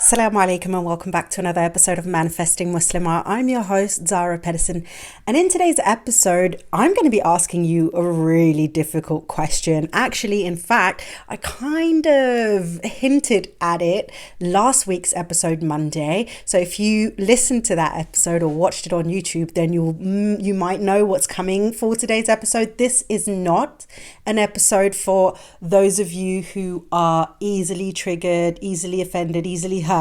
Assalamu alaikum and welcome back to another episode of Manifesting Muslimah. I'm your host, Zara Pedersen, and in today's episode, I'm going to be asking you a really difficult question. Actually, in fact, I kind of hinted at it last week's episode Monday. So if you listened to that episode or watched it on YouTube, then you might know what's coming for today's episode. This is not an episode for those of you who are easily triggered, easily offended, easily hurt.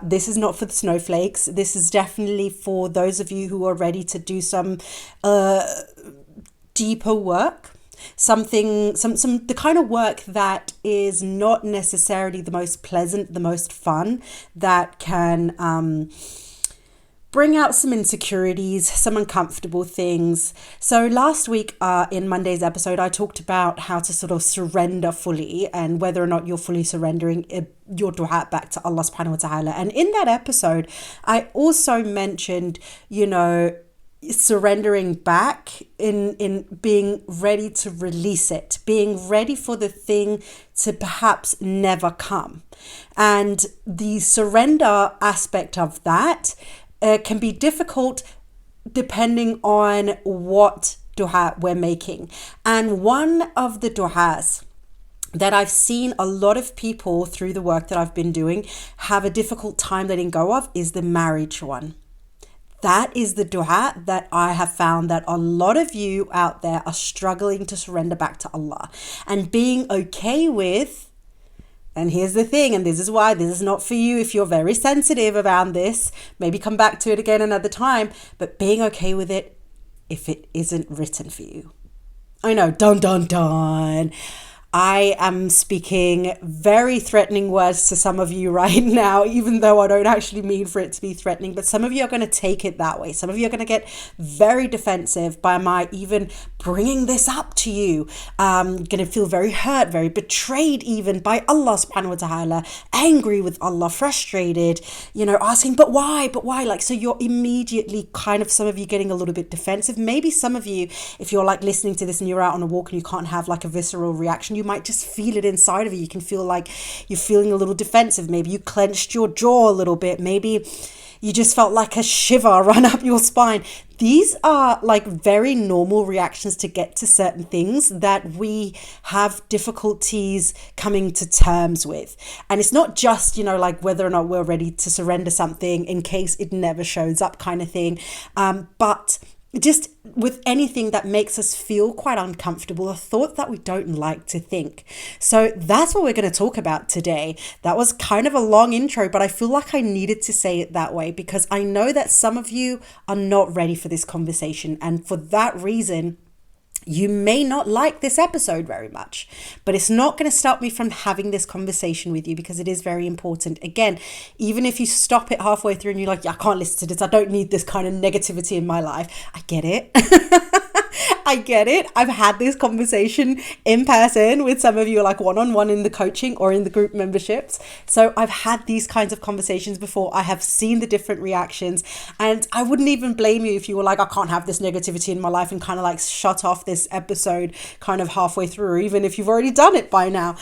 This is not for the snowflakes. This is definitely for those of you who are ready to do some deeper work, some the kind of work that is not necessarily the most pleasant, the most fun, that can bring out some insecurities, some uncomfortable things. So last week in Monday's episode, I talked about how to sort of surrender fully and whether or not you're fully surrendering your dua back to Allah subhanahu wa ta'ala. And in that episode, I also mentioned, surrendering back in being ready to release it, being ready for the thing to perhaps never come. And the surrender aspect of that can be difficult depending on what dua we're making. And one of the duas that I've seen a lot of people through the work that I've been doing have a difficult time letting go of is the marriage one. That is the dua that I have found that a lot of you out there are struggling to surrender back to Allah and being okay with. And here's the thing, and this is why this is not for you if you're very sensitive around this. Maybe come back to it again another time, but being okay with it if it isn't written for you. I know, dun dun dun. I am speaking very threatening words to some of you right now, even though I don't actually mean for it to be threatening, but some of you are going to take it that way. Some of you are going to get very defensive by my even bringing this up to you. Going to feel very hurt, very betrayed even by Allah subhanahu wa ta'ala, angry with Allah, frustrated, asking, but why? Like, so you're immediately kind of, some of you getting a little bit defensive. Maybe some of you, if you're like listening to this and you're out on a walk and you can't have like a visceral reaction, you might just feel it inside of you. You can feel like you're feeling a little defensive. Maybe you clenched your jaw a little bit. Maybe you just felt like a shiver run up your spine. These are like very normal reactions to get to certain things that we have difficulties coming to terms with. And it's not just, like whether or not we're ready to surrender something in case it never shows up kind of thing. But just with anything that makes us feel quite uncomfortable, a thought that we don't like to think. So that's what we're going to talk about today. That was kind of a long intro, but I feel like I needed to say it that way because I know that some of you are not ready for this conversation. And for that reason, you may not like this episode very much, but it's not going to stop me from having this conversation with you because it is very important. Again, even if you stop it halfway through and you're like, yeah, I can't listen to this. I don't need this kind of negativity in my life. I get it. I get it. I've had this conversation in person with some of you, like one-on-one in the coaching or in the group memberships. So I've had these kinds of conversations before. I have seen the different reactions, and I wouldn't even blame you if you were like, I can't have this negativity in my life, and kind of like shut off this episode kind of halfway through, or even if you've already done it by now.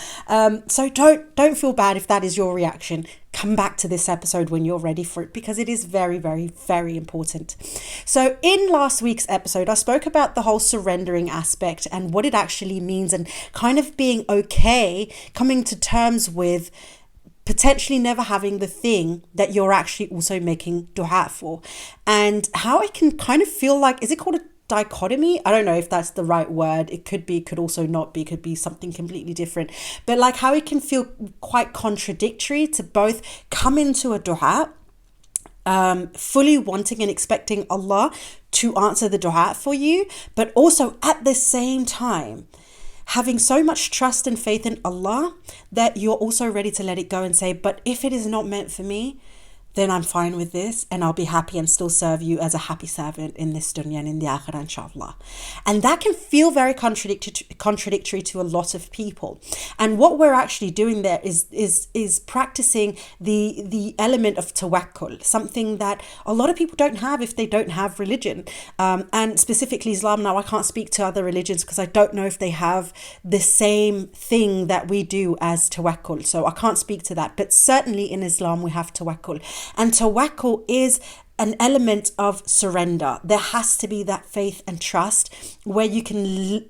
So don't feel bad if that is your reaction. Come back to this episode when you're ready for it because it is very, very, very important. So in last week's episode, I spoke about the whole surrendering aspect and what it actually means and kind of being okay, coming to terms with potentially never having the thing that you're actually also making dua for, and how it can kind of feel like, is it called a dichotomy? I don't know if that's the right word. It could be, could also not be, could be something completely different. But like how it can feel quite contradictory to both come into a dua, fully wanting and expecting Allah to answer the dua for you, but also at the same time having so much trust and faith in Allah that you're also ready to let it go and say, but if it is not meant for me, then I'm fine with this, and I'll be happy and still serve you as a happy servant in this dunya and in the akhirah, inshallah. And that can feel very contradictory to a lot of people. And what we're actually doing there is practicing the element of tawakkul, something that a lot of people don't have if they don't have religion. And specifically Islam. Now, I can't speak to other religions because I don't know if they have the same thing that we do as tawakkul. So I can't speak to that. But certainly in Islam, we have tawakkul. And tawakkul is an element of surrender. There has to be that faith and trust where you can,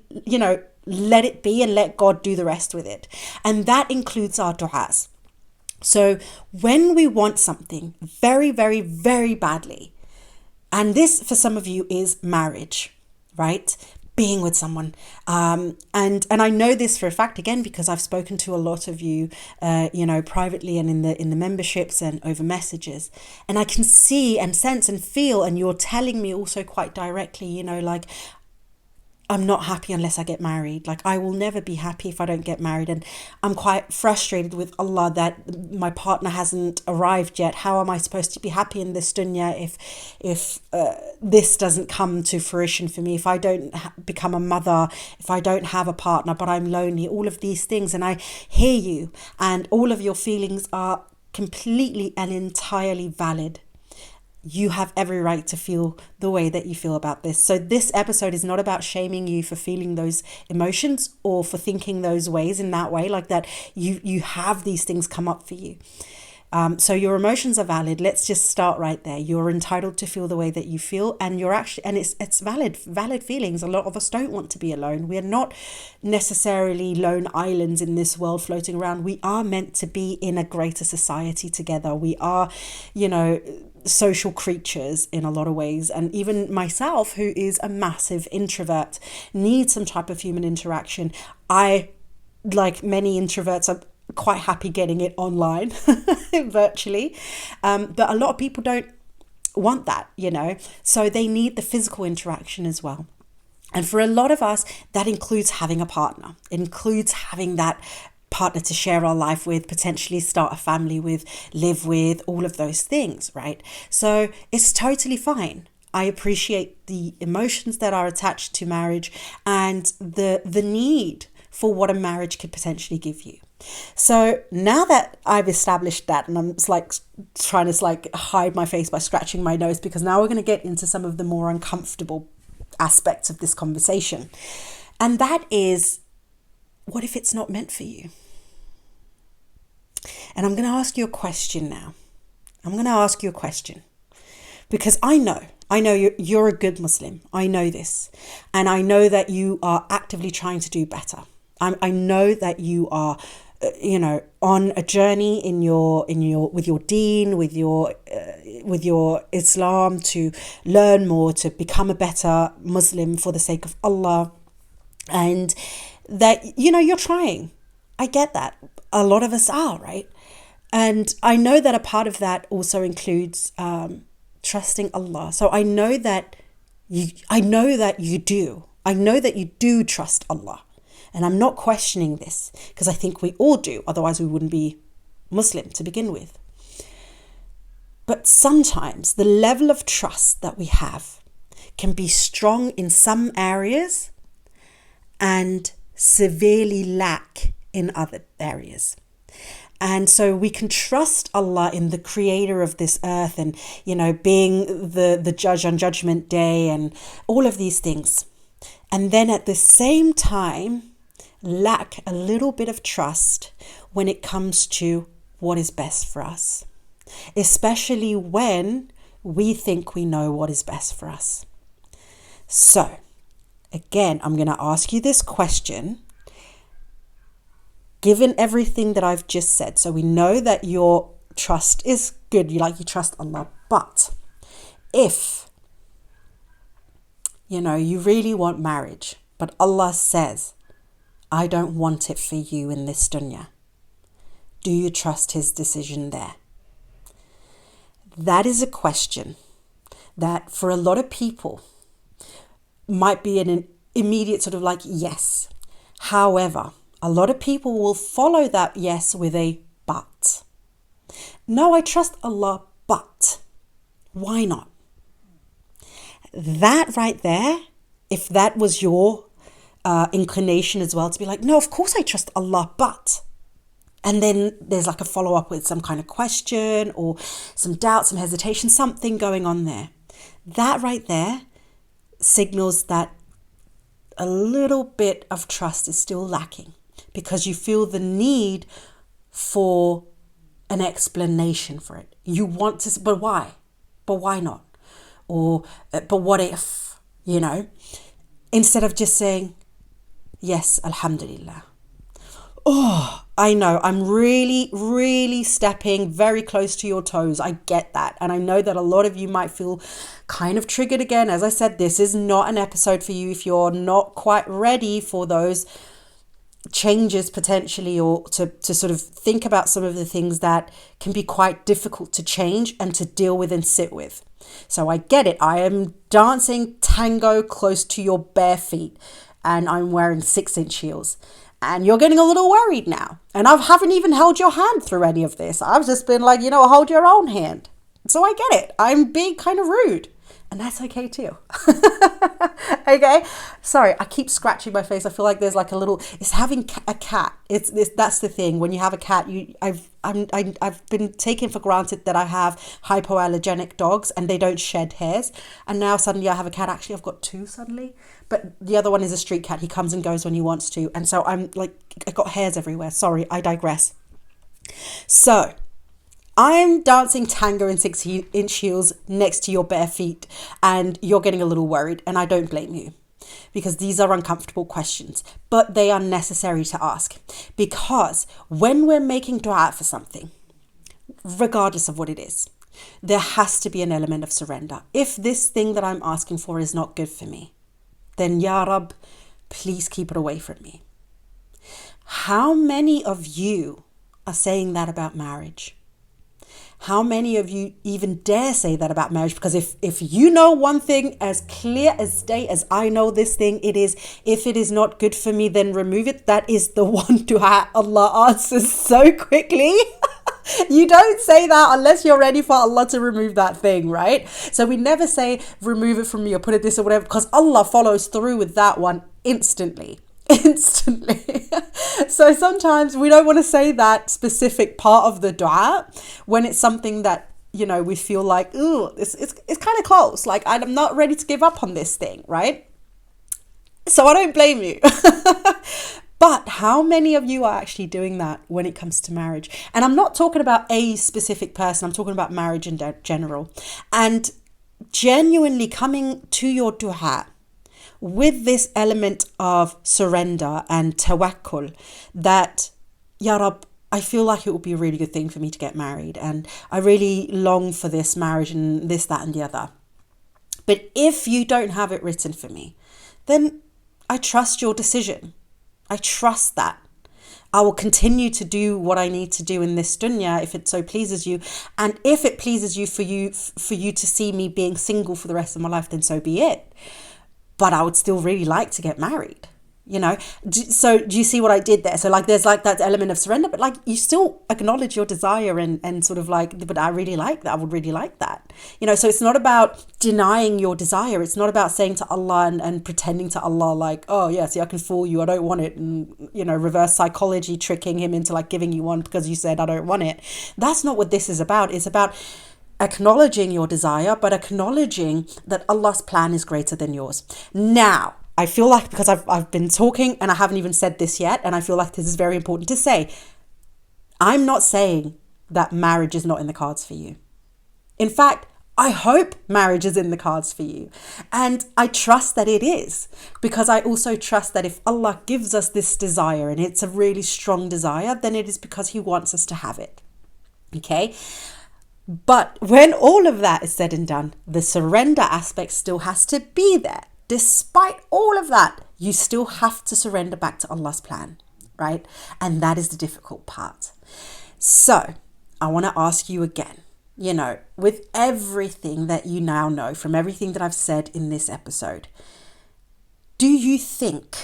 let it be and let God do the rest with it. And that includes our du'as. So when we want something very, very, very badly, and this for some of you is marriage, right? Being with someone. And I know this for a fact, again, because I've spoken to a lot of you, privately and in the memberships and over messages. And I can see and sense and feel, and you're telling me also quite directly, like, I'm not happy unless I get married. Like, I will never be happy if I don't get married. And I'm quite frustrated with Allah that my partner hasn't arrived yet. How am I supposed to be happy in this dunya if this doesn't come to fruition for me? If I don't become a mother, if I don't have a partner, but I'm lonely, all of these things. And I hear you, and all of your feelings are completely and entirely valid. You have every right to feel the way that you feel about this. So this episode is not about shaming you for feeling those emotions or for thinking those ways in that way, like that you have these things come up for you. So your emotions are valid. Let's just start right there. You're entitled to feel the way that you feel, and it's valid feelings. A lot of us don't want to be alone. We are not necessarily lone islands in this world floating around. We are meant to be in a greater society together. We are, social creatures in a lot of ways. And even myself, who is a massive introvert, needs some type of human interaction. I, like many introverts, are quite happy getting it online, virtually. But a lot of people don't want that, so they need the physical interaction as well. And for a lot of us, that includes having a partner. It includes having that partner to share our life with, potentially start a family with, live with, all of those things, right? So it's totally fine. I appreciate the emotions that are attached to marriage and the need for what a marriage could potentially give you. So now that I've established that, and I'm trying to hide my face by scratching my nose, because now we're going to get into some of the more uncomfortable aspects of this conversation. And that is, what if it's not meant for you? And I'm going to ask you a question now. Because I know you're a good Muslim. I know this. And I know that you are actively trying to do better. I know that you are, on a journey with your deen, with your Islam, to learn more, to become a better Muslim for the sake of Allah. And that, you're trying. I get that. A lot of us are, right? And I know that a part of that also includes trusting Allah. So I know that you do. I know that you do trust Allah. And I'm not questioning this, because I think we all do. Otherwise, we wouldn't be Muslim to begin with. But sometimes the level of trust that we have can be strong in some areas and severely lack in other areas. And so we can trust Allah in the creator of this earth and, being the judge on Judgment Day and all of these things. And then at the same time, lack a little bit of trust when it comes to what is best for us, especially when we think we know what is best for us. So, again, I'm going to ask you this question. Given everything that I've just said, so we know that your trust is good, you trust Allah, but if, you really want marriage, but Allah says, I don't want it for you in this dunya, do you trust His decision there? That is a question that for a lot of people might be an immediate sort of yes. However, a lot of people will follow that yes with a but. No, I trust Allah, but Why not? That right there, if that was your inclination as well to be like, no, of course I trust Allah, but... And then there's like a follow-up with some kind of question or some doubt, some hesitation, something going on there. That right there signals that a little bit of trust is still lacking because you feel the need for an explanation for it. You want to, but why? But why not? Or, but what if, instead of just saying, yes, alhamdulillah. Oh, I know. I'm really, really stepping very close to your toes. I get that. And I know that a lot of you might feel kind of triggered again. As I said, this is not an episode for you if you're not quite ready for those changes potentially, or to sort of think about some of the things that can be quite difficult to change and to deal with and sit with. So I get it. I am dancing tango close to your bare feet and I'm wearing 6-inch heels. And you're getting a little worried now. And I haven't even held your hand through any of this. I've just been like, hold your own hand. So I get it. I'm being kind of rude. And that's okay too. Okay? Sorry, I keep scratching my face. I feel like there's like a little... It's having a cat. That's the thing. When you have a cat, I've been taken for granted that I have hypoallergenic dogs and they don't shed hairs. And now suddenly I have a cat. Actually, I've got 2 suddenly. But the other one is a street cat. He comes and goes when he wants to. And so I'm like, I got hairs everywhere. Sorry, I digress. So I'm dancing tango in 6-inch heels next to your bare feet and you're getting a little worried, and I don't blame you because these are uncomfortable questions, but they are necessary to ask because when we're making dua for something, regardless of what it is, there has to be an element of surrender. If this thing that I'm asking for is not good for me, then Ya Rab, please keep it away from me. How many of you are saying that about marriage? How many of you even dare say that about marriage? Because if you know one thing as clear as day as I know this thing, it is, if it is not good for me, then remove it. That is the one dua Allah answers so quickly. You don't say that unless you're ready for Allah to remove that thing, right? So we never say remove it from me or put it this or whatever, because Allah follows through with that one instantly. So sometimes we don't want to say that specific part of the dua when it's something that, we feel like, ooh, it's kind of close. Like, I'm not ready to give up on this thing, right? So I don't blame you. But how many of you are actually doing that when it comes to marriage? And I'm not talking about a specific person. I'm talking about marriage in general. And genuinely coming to your dua with this element of surrender and tawakkul, that, Ya Rab, I feel like it would be a really good thing for me to get married. And I really long for this marriage and this, that, and the other. But if you don't have it written for me, then I trust your decision. I trust that. I will continue to do what I need to do in this dunya if it so pleases you. And if it pleases you for you to see me being single for the rest of my life, then so be it. But I would still really like to get married, So do you see what I did there? So like there's like that element of surrender, but like you still acknowledge your desire and sort of like, but I really like that. I would really like that. So it's not about denying your desire. It's not about saying to Allah and pretending to Allah like, oh yeah, see, I can fool you. I don't want it. And, reverse psychology tricking him into like giving you one because you said, I don't want it. That's not what this is about. It's about acknowledging your desire, but acknowledging that Allah's plan is greater than yours. Now, I feel like, because I've been talking and I haven't even said this yet, and I feel like this is very important to say, I'm not saying that marriage is not in the cards for you. In fact, I hope marriage is in the cards for you. And I trust that it is, because I also trust that if Allah gives us this desire and it's a really strong desire, then it is because He wants us to have it. Okay? But when all of that is said and done, the surrender aspect still has to be there. Despite all of that, you still have to surrender back to Allah's plan, right? And that is the difficult part. So I want to ask you again, with everything that you now know from everything that I've said in this episode, do you think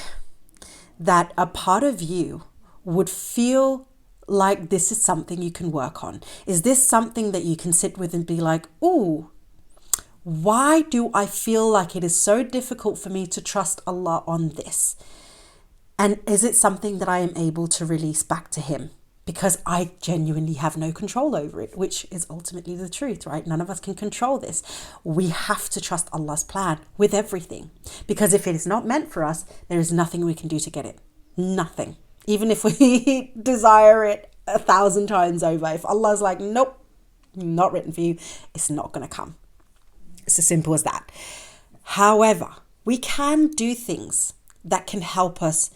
that a part of you would feel like this is something you can work on? Is this something that you can sit with and be like, ooh, Why do I feel like it is so difficult for me to trust Allah on this? And is it something that I am able to release back to Him? Because I genuinely have no control over it, which is ultimately the truth, right? None of us can control this. We have to trust Allah's plan with everything. Because if it is not meant for us, there is nothing we can do to get it. Nothing. Even if we desire it 1,000 times over. If Allah's like, nope, not written for you, it's not going to come. It's as simple as that. However, we can do things that can help us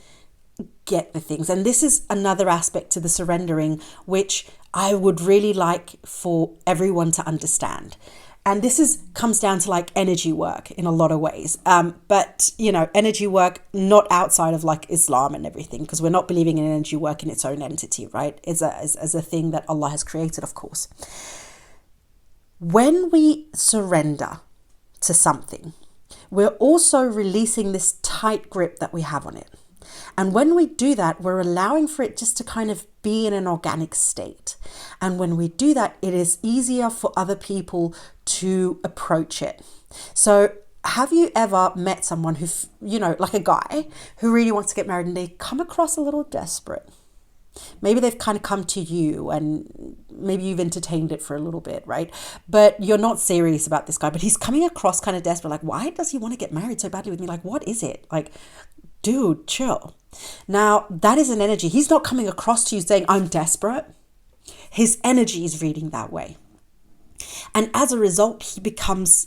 get the things. And this is another aspect to the surrendering, which I would really like for everyone to understand. And this comes down to like energy work in a lot of ways. But, energy work not outside of like Islam and everything, because we're not believing in energy work in its own entity, right? As a thing that Allah has created, of course. When we surrender to something, we're also releasing this tight grip that we have on it. And when we do that, we're allowing for it just to kind of be in an organic state. And when we do that, it is easier for other people to approach it. So have you ever met someone who, like a guy who really wants to get married and they come across a little desperate? Maybe they've kind of come to you and maybe you've entertained it for a little bit, right? But you're not serious about this guy, but he's coming across kind of desperate. Like, why does he want to get married so badly with me? Like, what is it? Like, dude, chill. Now, that is an energy. He's not coming across to you saying, I'm desperate. His energy is reading that way. And as a result, he becomes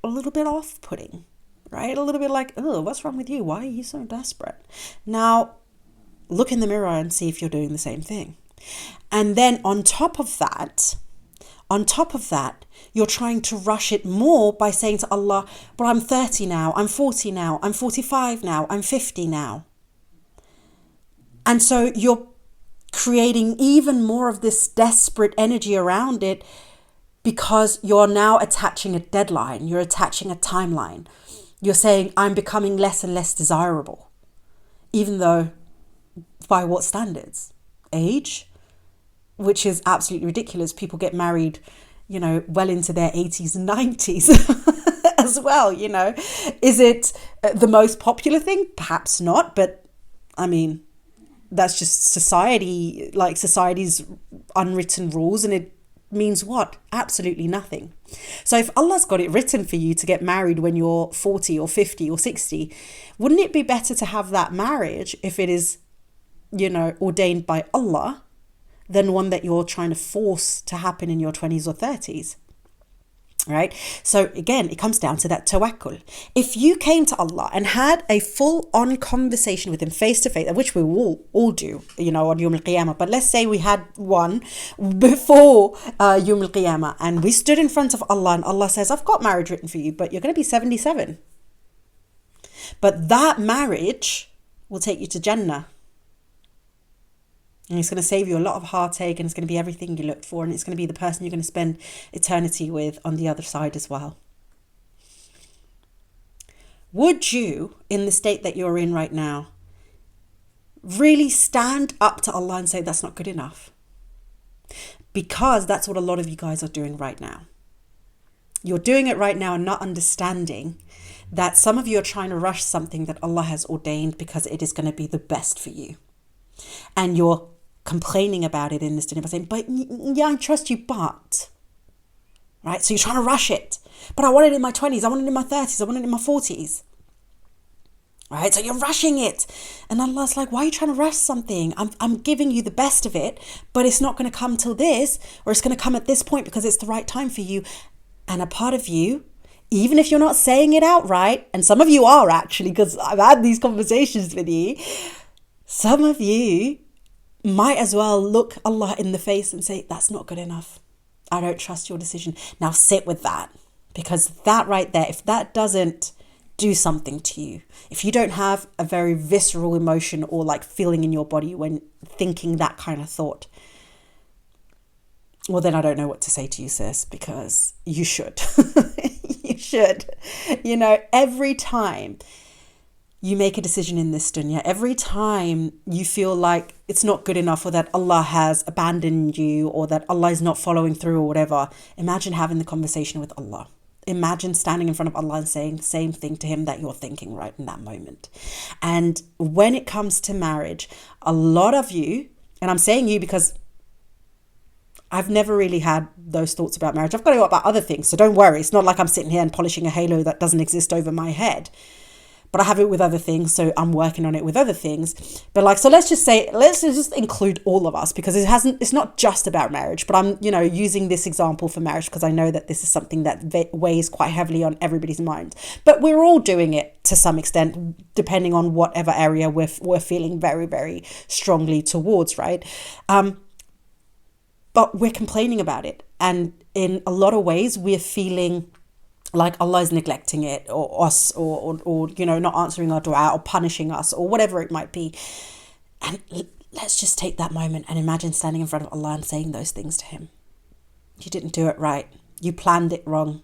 a little bit off-putting, right? A little bit like, oh, what's wrong with you? Why are you so desperate? Now, look in the mirror and see if you're doing the same thing. And then on top of that, you're trying to rush it more by saying to Allah, but I'm 30 now, I'm 40 now, I'm 45 now, I'm 50 now. And so you're creating even more of this desperate energy around it because you're now attaching a deadline, you're attaching a timeline. You're saying, I'm becoming less and less desirable, even though by what standards? Age? Which is absolutely ridiculous. People get married, well into their 80s and 90s as well, Is it the most popular thing? Perhaps not. But I mean, that's just society, like society's unwritten rules. And it means what? Absolutely nothing. So if Allah's got it written for you to get married when you're 40 or 50 or 60, wouldn't it be better to have that marriage if it is, ordained by Allah, than one that you're trying to force to happen in your 20s or 30s, right? So again, it comes down to that tawakkul. If you came to Allah and had a full-on conversation with Him face to face, which we will all do, on Yawm al-Qiyamah, but let's say we had one before Yawm al-Qiyamah, and we stood in front of Allah and Allah says, I've got marriage written for you, but you're going to be 77. But that marriage will take you to Jannah. And it's going to save you a lot of heartache, and it's going to be everything you looked for, and it's going to be the person you're going to spend eternity with on the other side as well. Would you, in the state that you're in right now, really stand up to Allah and say that's not good enough? Because that's what a lot of you guys are doing right now. You're doing it right now and not understanding that some of you are trying to rush something that Allah has ordained because it is going to be the best for you. And you're complaining about it in this dunya by saying, but yeah, I trust you, but, right? So you're trying to rush it. But I want it in my 20s, I want it in my 30s, I want it in my 40s. Right? So you're rushing it. And Allah's like, why are you trying to rush something? I'm giving you the best of it, but it's not going to come till this, or it's going to come at this point because it's the right time for you. And a part of you, even if you're not saying it outright, and some of you are actually, because I've had these conversations with you, some of you might as well look Allah in the face and say, that's not good enough. I don't trust your decision. Now sit with that, because that right there, if that doesn't do something to you, if you don't have a very visceral emotion or like feeling in your body when thinking that kind of thought, well, then I don't know what to say to you, sis, because you should. You should. Every time you make a decision in this dunya, every time you feel like it's not good enough, or that Allah has abandoned you, or that Allah is not following through or whatever, imagine having the conversation with Allah imagine standing in front of Allah and saying the same thing to him that you're thinking right in that moment. And when it comes to marriage, a lot of you, and I'm saying you because I've never really had those thoughts about marriage. I've got to go about other things. So don't worry. It's not like I'm sitting here and polishing a halo that doesn't exist over my head. But I have it with other things. So I'm working on it with other things. But like, so let's just include all of us, because it's not just about marriage. But I'm, using this example for marriage because I know that this is something that weighs quite heavily on everybody's mind. But we're all doing it to some extent, depending on whatever area we're feeling very, very strongly towards, right? But we're complaining about it. And in a lot of ways, we're feeling like Allah is neglecting it, or us, or not answering our dua, or punishing us, or whatever it might be. And let's just take that moment and imagine standing in front of Allah and saying those things to him. You didn't do it right. You planned it wrong.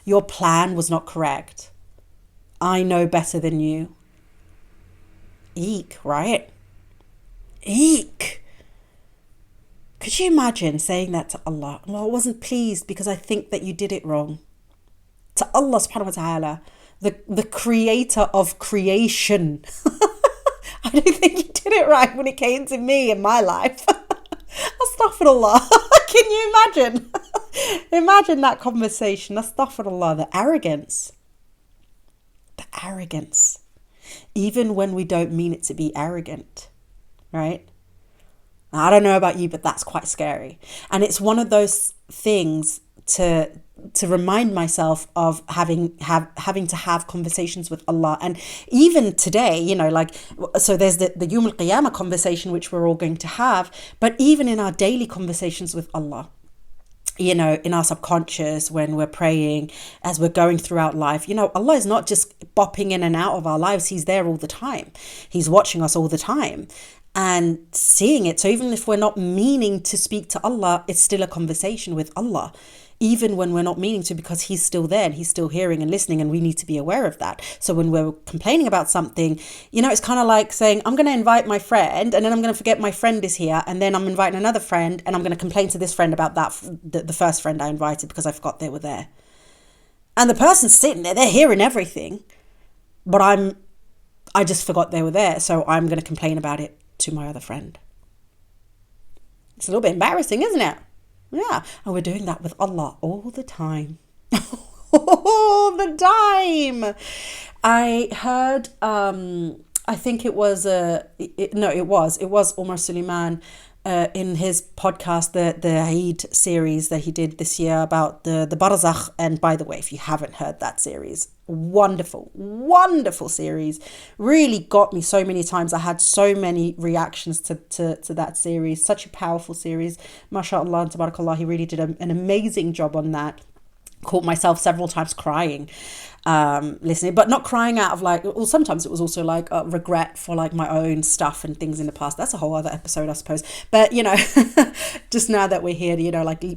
Your plan was not correct. I know better than you. Eek, right? Eek. Could you imagine saying that to Allah? Well, I wasn't pleased because I think that you did it wrong. To Allah subhanahu wa ta'ala, the creator of creation. I don't think you did it right when it came to me in my life. Astaghfirullah. Can you imagine? Imagine that conversation. Astaghfirullah. The arrogance. The arrogance. Even when we don't mean it to be arrogant, right? I don't know about you, but that's quite scary. And it's one of those things to remind myself of having to have conversations with Allah. And even today, so there's the Yawm al-Qiyamah conversation, which we're all going to have, but even in our daily conversations with Allah, in our subconscious, when we're praying, as we're going throughout life, Allah is not just bopping in and out of our lives. He's there all the time. He's watching us all the time and seeing it. So even if we're not meaning to speak to Allah, it's still a conversation with Allah, even when we're not meaning to, because he's still there and he's still hearing and listening, and we need to be aware of that. So when we're complaining about something, it's kind of like saying, I'm going to invite my friend, and then I'm going to forget my friend is here, and then I'm inviting another friend, and I'm going to complain to this friend about the first friend I invited because I forgot they were there. And the person's sitting there, they're hearing everything, but I just forgot they were there, so I'm going to complain about it to my other friend. It's a little bit embarrassing, isn't it? Yeah, and we're doing that with Allah all the time. All the time. I heard, I think it was Omar Suleiman in his podcast, the Eid series that he did this year about the Barzakh. And by the way, if you haven't heard that series, wonderful series, really got me so many times. I had so many reactions to that series. Such a powerful series. MashaAllah and tabarakallah, he really did an amazing job on that. Caught myself several times crying listening, but not crying out of sometimes it was also regret for my own stuff and things in the past. That's a whole other episode, I suppose, but just now that we're here,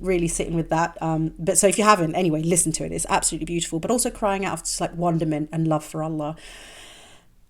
really sitting with that, but so if you haven't, anyway, listen to it. It's absolutely beautiful, but also crying out of just wonderment and love for Allah.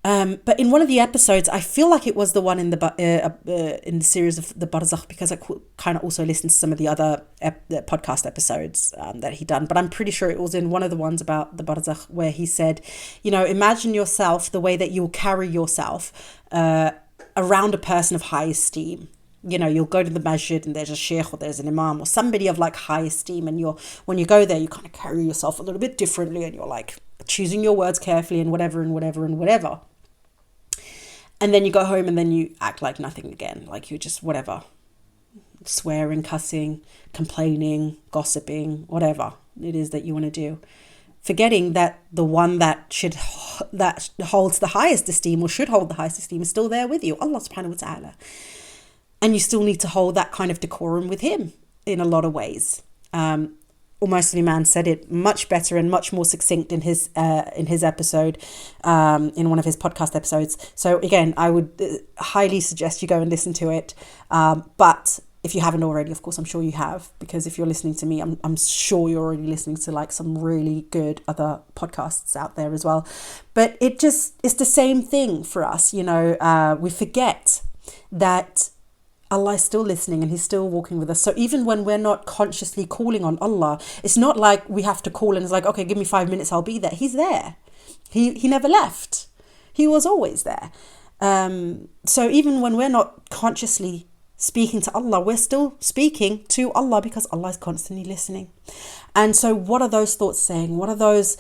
But in one of the episodes, I feel like it was the one in the series of the Barzakh, because I kind of also listened to some of the other podcast episodes that he done. But I'm pretty sure it was in one of the ones about the Barzakh where he said, imagine yourself the way that you'll carry yourself around a person of high esteem. You'll go to the masjid and there's a sheikh or there's an imam or somebody of high esteem, and when you go there, you kind of carry yourself a little bit differently, and you're choosing your words carefully and whatever and whatever and whatever. And then you go home and then you act like nothing again. You're just whatever. Swearing, cussing, complaining, gossiping, whatever it is that you want to do. Forgetting that the one that holds the highest esteem, or should hold the highest esteem, is still there with you, Allah subhanahu wa ta'ala. And you still need to hold that kind of decorum with him in a lot of ways. Umar Suleiman said it much better and much more succinct in his episode, in one of his podcast episodes. So again, I would highly suggest you go and listen to it. But if you haven't already, of course, I'm sure you have, because if you're listening to me, I'm sure you're already listening to some really good other podcasts out there as well. But it's the same thing for us. We forget that Allah is still listening and He's still walking with us. So even when we're not consciously calling on Allah, it's not like we have to call and it's like, okay, give me 5 minutes, I'll be there. He's there. He never left. He was always there. So even when we're not consciously speaking to Allah, we're still speaking to Allah because Allah is constantly listening. And so what are those thoughts saying? What are those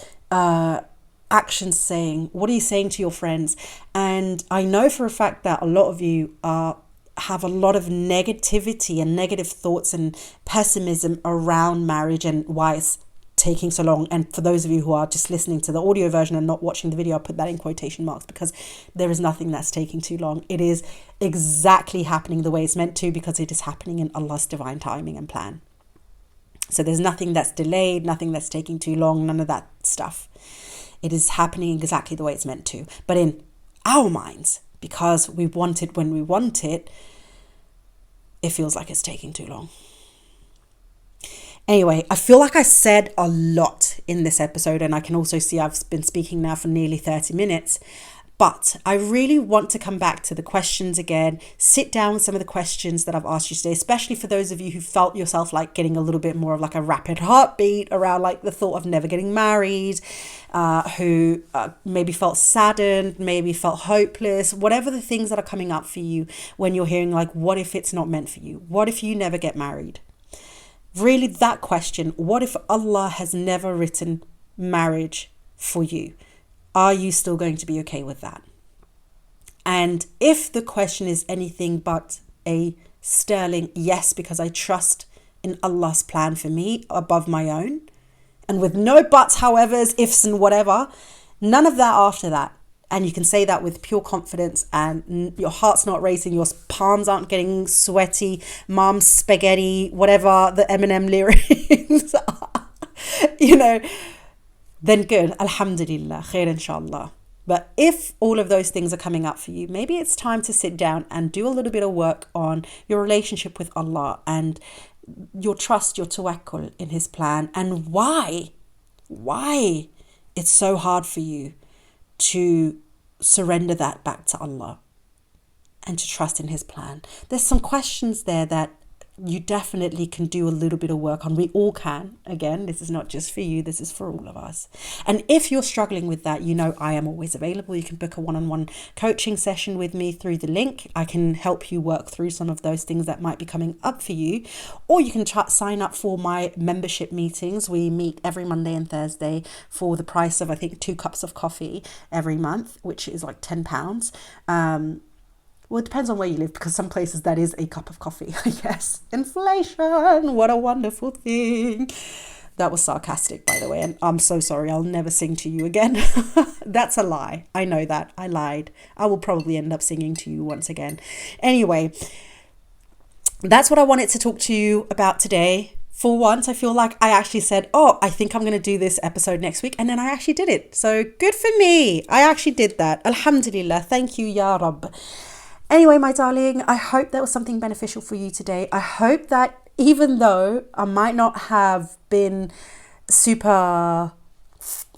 actions saying? What are you saying to your friends? And I know for a fact that a lot of you have a lot of negativity and negative thoughts and pessimism around marriage and why it's taking so long. And for those of you who are just listening to the audio version and not watching the video, I'll put that in quotation marks because there is nothing that's taking too long. It is exactly happening the way it's meant to because it is happening in Allah's divine timing and plan. So there's nothing that's delayed, nothing that's taking too long, none of that stuff. It is happening exactly the way it's meant to. But in our minds, because we want it when we want it, it feels like it's taking too long. Anyway, I feel like I said a lot in this episode, and I can also see I've been speaking now for nearly 30 minutes. But I really want to come back to the questions again, sit down with some of the questions that I've asked you today, especially for those of you who felt yourself like getting a little bit more of like a rapid heartbeat around like the thought of never getting married, who maybe felt saddened, maybe felt hopeless, whatever the things that are coming up for you when you're hearing like, what if it's not meant for you? What if you never get married? Really that question, what if Allah has never written marriage for you? Are you still going to be okay with that? And if the question is anything but a sterling yes, because I trust in Allah's plan for me above my own, and with no buts, howevers, ifs and whatever, none of that after that. And you can say that with pure confidence and your heart's not racing, your palms aren't getting sweaty, mom's spaghetti, whatever the Eminem lyrics are, you know, then good, alhamdulillah, khair inshallah. But if all of those things are coming up for you, maybe it's time to sit down and do a little bit of work on your relationship with Allah and your trust, your tawakkul in His plan, and why it's so hard for you to surrender that back to Allah and to trust in His plan. There's some questions there that you definitely can do a little bit of work on. We all can. Again, this is not just for you, this is for all of us. And if you're struggling with that, you know I am always available. You can book a one-on-one coaching session with me through the link. I can help you work through some of those things that might be coming up for you. Or you can sign up for my membership meetings. We meet every Monday and Thursday for the price of, I think, 2 cups of coffee every month, which is like £10. Well, it depends on where you live, because some places that is a cup of coffee. Yes, inflation, what a wonderful thing. That was sarcastic, by the way, and I'm so sorry. I'll never sing to you again. That's a lie. I know that. I lied. I will probably end up singing to you once again. Anyway, that's what I wanted to talk to you about today. For once, I feel like I actually said, oh, I think I'm going to do this episode next week. And then I actually did it. So good for me. I actually did that. Alhamdulillah. Thank you, Ya Rabb. Anyway, my darling, I hope that was something beneficial for you today. I hope that even though I might not have been super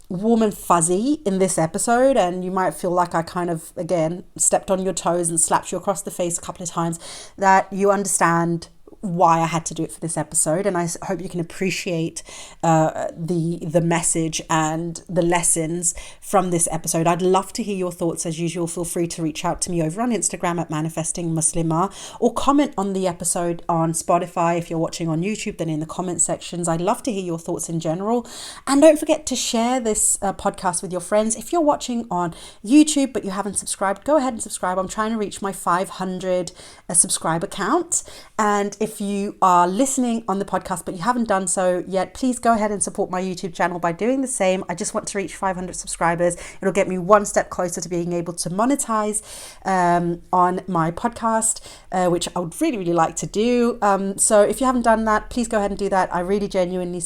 warm and fuzzy in this episode, and you might feel like I kind of, again, stepped on your toes and slapped you across the face a couple of times, that you understand why I had to do it for this episode, and I hope you can appreciate the message and the lessons from this episode. I'd love to hear your thoughts. As usual, feel free to reach out to me over on Instagram at Manifesting Muslima, or comment on the episode on Spotify. If you're watching on YouTube, then in the comment sections. I'd love to hear your thoughts in general, and don't forget to share this podcast with your friends. If you're watching on YouTube but you haven't subscribed, go ahead and subscribe. I'm trying to reach my 500 subscriber count, and if you are listening on the podcast but you haven't done so yet, please go ahead and support my YouTube channel by doing the same. I just want to reach 500 subscribers. It'll get me one step closer to being able to monetize on my podcast, which I would really, really like to do. So if you haven't done that, please go ahead and do that. I really genuinely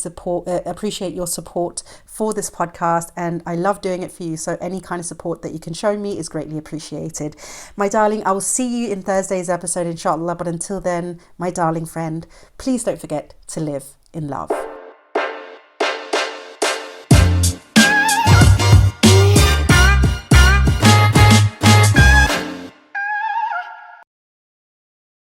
appreciate your support for this podcast, and I love doing it for you. So any kind of support that you can show me is greatly appreciated. My darling, I will see you in Thursday's episode, inshallah. But until then, my darling friend, please don't forget to live in love.